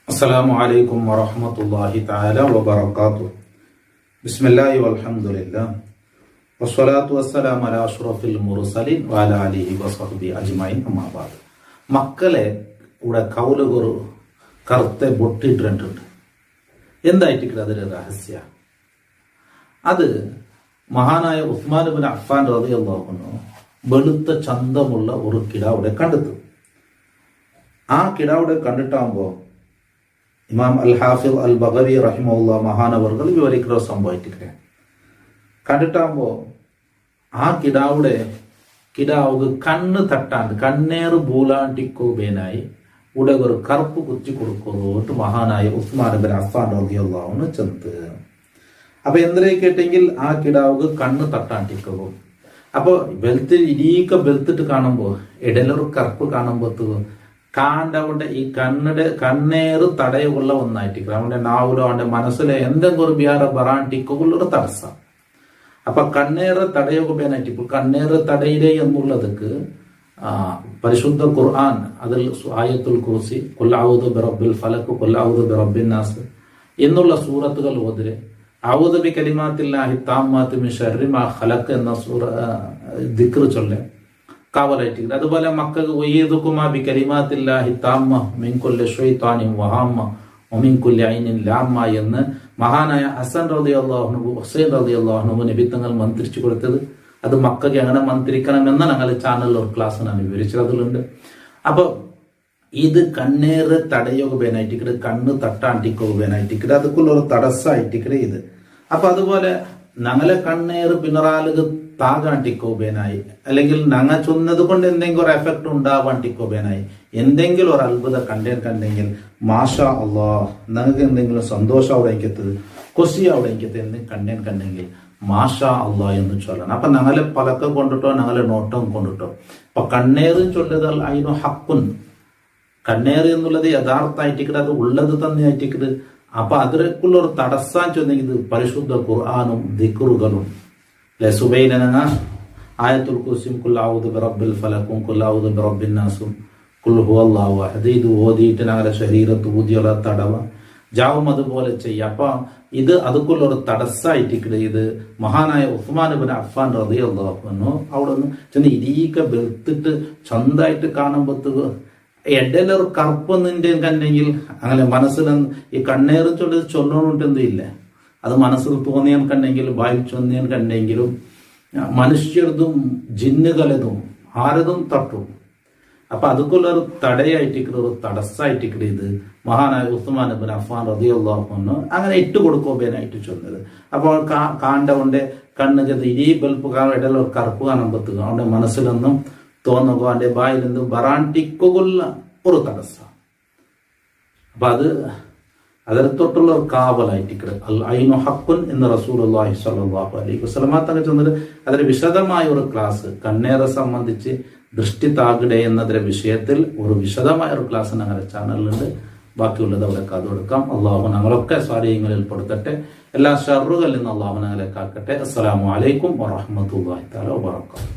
അസ്സലാമു അലൈക്കും വറഹ്മത്തുള്ളാഹി തആല വബറകാതുഹു. ബിസ്മില്ലാഹി വൽഹംദുലില്ലാഹ് വസ്സലാത്തു വസ്സലാമു അലാ അഷ്റഫിൽ മുർസലീൻ വഅലാ ആലിഹി വസഹ്ബിഹി അജ്മഈൻ. അമ്മാ ബഅദ്. മക്കളെ ഇവിടെ കൗലുകൊരു കറുത്തെ പൊട്ടിയിട്ടുണ്ട്. എന്തായിട്ട് അതൊരു രഹസ്യ. അത് മഹാനായ ഉസ്മാൻ ഇബ്നു അഫ്ഫാൻ റളിയല്ലാഹു അൻഹു വെളുത്ത ചന്തമുള്ള ഒരു കിടാവിടെ കണ്ടെത്തും. ആ കിടാവിടെ കണ്ടിട്ടാകുമ്പോൾ ഇമാം അൽ ഹാഫിദ് അൽ ബഗവി റഹിമഹുല്ലാ മഹാനവർകൾ വിവരിക്കുന്ന സംഭവിച്ചിട്ട് കണ്ടിട്ടാകുമ്പോൾ ആ കിടാവുക കണ്ണ് തട്ടാണ്ട് കണ്ണേറ് ബൂലാണ്ടിക്കോബേനായി ഇവിടെ ഒരു കറുപ്പ് കുത്തി കൊടുക്കുന്നോട്ട് മഹാനായ ഉസ്മാൻ ഇബ്നു അഫ്ഫാൻ റളിയല്ലാഹു അൻഹു ചെന്ന്. അപ്പൊ എന്തിനെ കേട്ടെങ്കിൽ ആ കിടാവുക കണ്ണ് തട്ടാണ്ടിക്കും. അപ്പൊ ഇടീക്ക ബെൽത്തിട്ട് കാണുമ്പോ ഇടയിലൊരു കറുപ്പ് കാണുമ്പോഴത്തേക്കും കാണ്ടവന്റെ ഈ കണ്ണേറ് തടയുള്ള ഒന്നായിട്ടിരിക്കും. അവന്റെ നാവിലോ അവന്റെ മനസ്സിലെ എന്തെങ്കിലും ഒരു ബിയാറ ബറാണ്ടിക്കുള്ളൊരു തടസ്സം. അപ്പൊ കണ്ണേറ് തടയുകയായിട്ട് കണ്ണേറ് തടയിലെ എന്നുള്ളതൊക്കെ പരിശുദ്ധ ഖുർആൻ അതിൽ ആയത്തുൽ കുർസി, ഖുൽ അഊദു ബിറബ്ബിൽ ഫലക്, ഖുൽ അഊദു ബിറബ്ബിൻ നാസ് എന്നുള്ള സൂറത്തുകൾ ഓതിരെ ഔദു ബി കലിമാത്തില്ലാഹി താമ്മാത്തി മിൻ ശർരി മാ ഖലഖ് എന്ന ദിക്ർ ചൊല്ലെ കാവലായിട്ടിരിക്കുന്നത്. അതുപോലെ മക്കൾക്ക് വയ്യതുക്കുമാ ബി കലിമാത്തില്ലാഹി താമ്മ മിൻ കുല്ലി ശൈത്താനിൻ വഹാമ്മ വമിൻ കുല്ലി ഐനിൻ ലാമ്മ എന്ന് മഹാനായ ഹസൻ റളിയല്ലാഹു അൻഹു ഹുസൈൻ റളിയല്ലാഹു അൻഹു നബി തങ്ങൾ മന്ത്രിച്ചു കൊടുത്തത്. അത് മക്കൾക്ക് എങ്ങനെ മന്ത്രിക്കണമെന്ന് ഞങ്ങളുടെ ചാനലിൽ ഒരു ക്ലാസ് ഞാൻ വിവരിച്ചത് അതിലുണ്ട്. അപ്പൊ ഇത് കണ്ണേറ് തടയുകയായിട്ട് കണ്ണ് തട്ടാണ്ടിക്കുകയായിട്ട് അതുക്കുള്ള ഒരു തടസ്സമായിട്ട് ഇത്. അപ്പൊ അതുപോലെ ഞങ്ങളെ കണ്ണേറ് പിണറാലുക താകാണ്ടിക്കോബേനായി അല്ലെങ്കിൽ ഞങ്ങൾ ചൊന്നത് കൊണ്ട് എന്തെങ്കിലും ഒരു എഫക്ട് ഉണ്ടാവാണ്ടിക്കോബേനായി എന്തെങ്കിലും ഒരു അത്ഭുതം കണ്ടെങ്കിൽ മാഷാ അള്ളാഹ് ഞങ്ങൾക്ക് എന്തെങ്കിലും സന്തോഷം അവിടെ എനിക്കത്തത് കൊസി അവിടെ എനിക്കത്ത് എന്തെങ്കിലും കണ്ടെങ്കിൽ മാഷാ അള്ളാഹ് എന്ന് ചൊല്ലണം. അപ്പൊ ഞങ്ങളെ പലക്കം കൊണ്ടിട്ടോ ഞങ്ങളെ നോട്ടം കൊണ്ടിട്ടോ അപ്പൊ കണ്ണേറും ചൊല്ലുതാൽ അതിന് ഹക്കുൻ കണ്ണേറ് എന്നുള്ളത് യഥാർത്ഥമായിട്ടിക്കട് അത് ഉള്ളത് തന്നെ ആയിട്ടിക്കട്. അപ്പൊ അതിലേക്കുള്ള ഒരു തടസ്സം ചൊന്നെങ്കിൽ പരിശുദ്ധ ഖുർആനും ദിക്റുകളും സുബൈനങ്ങ ആയത്തുൽ കുർസിയും ഖുൽ അഊദു ബിറബ്ബിൽ ഫലക്കും ഖുൽ അഊദു ബിറബ്ബിൻ നാസും ഖുൽ ഹുവല്ലാഹു അഹദ് ഇത് ഓതിയിട്ട് ഞങ്ങളുടെ ശരീരത്ത് ഊതിയുള്ള തടവ ജാവും അതുപോലെ ചെയ്യുക. അപ്പൊ ഇത് അതുക്കുള്ള ഒരു തടസ്സമായിട്ടിക്കട് ഇത് മഹാനായ ഉസ്മാൻ ഇബ്നു അഫ്ഫാൻ റളിയല്ലാഹു അൻഹു അവിടെ നിന്ന് ചെന്ന് ഇരീക്ക വെളുത്തിട്ട് ചന്തായിട്ട് കാണുമ്പോഴത്തേക്ക് ഇടയിലൊരു കറുപ്പൊന്നിൻ്റെ കണ്ടെങ്കിൽ അങ്ങനെ മനസ്സിൽ ഈ കണ്ണേറ് ചൊല്ലണോണ്ടെന്തും ഇല്ല. അത് മനസ്സിൽ തോന്നിയാൻ കണ്ടെങ്കിലും വായിൽ ചൊന്നിയാൻ കണ്ടെങ്കിലും മനുഷ്യർതും ജിന്നുകളതും ആരതും തട്ടും. അപ്പൊ അതുക്കുള്ളൊരു തടയായിട്ടിക്കട് ഒരു തടസ്സമായിട്ടിക്കട് ഇത് മഹാനായ ഉസ്മാൻ ഇബ്നു അഫ്ഫാൻ റളിയല്ലാഹു അൻഹു അങ്ങനെ ഇട്ടുകൊടുക്കോബേനായിട്ട് ചൊന്നത്. അപ്പോൾ കാണ്ടവന്റെ കണ്ണ് ചെന്ന് ഇരീ ബൽപ്പ് ഇടയിലൊരു കറുപ്പ് കാണുമ്പോഴത്തേക്ക് അവന്റെ മനസ്സിലൊന്നും തോന്നുക അവന്റെ ബായിലെന്തും ബറാണ്ടിക്കുള്ള ഒരു തടസ്സം. അപ്പൊ അതിനെ തൊട്ടുള്ള ഒരു കാവലായിട്ടിക്കട് അൽ ഐനു ഹക്കുൻ എന്ന് റസൂലുള്ളാഹി സ്വല്ലല്ലാഹു അലൈഹി വസല്ലം തങ്ങൾ ചെന്നത്. അതിന് വിശദമായ ഒരു ക്ലാസ് കണ്ണേറെ സംബന്ധിച്ച് ദൃഷ്ടി താകിടെ എന്നതിന്റെ വിഷയത്തിൽ ഒരു വിശദമായ ഒരു ക്ലാസ് ഞങ്ങളുടെ ചാനലിലുണ്ട്. ബാക്കിയുള്ളത് അവിടെ കാതുകൊടുക്കാം. അള്ളാഹു ഞങ്ങളൊക്കെ സ്വാധീനങ്ങളിൽ പെടുത്തട്ടെ. എല്ലാ ഷർറുകളിൽ നിന്ന് അള്ളാഹു ഞങ്ങളെ കാക്കട്ടെ. അസ്സലാമു അലൈക്കും വറഹ്മത്തുള്ളാഹി തആല വബറകാതുഹു.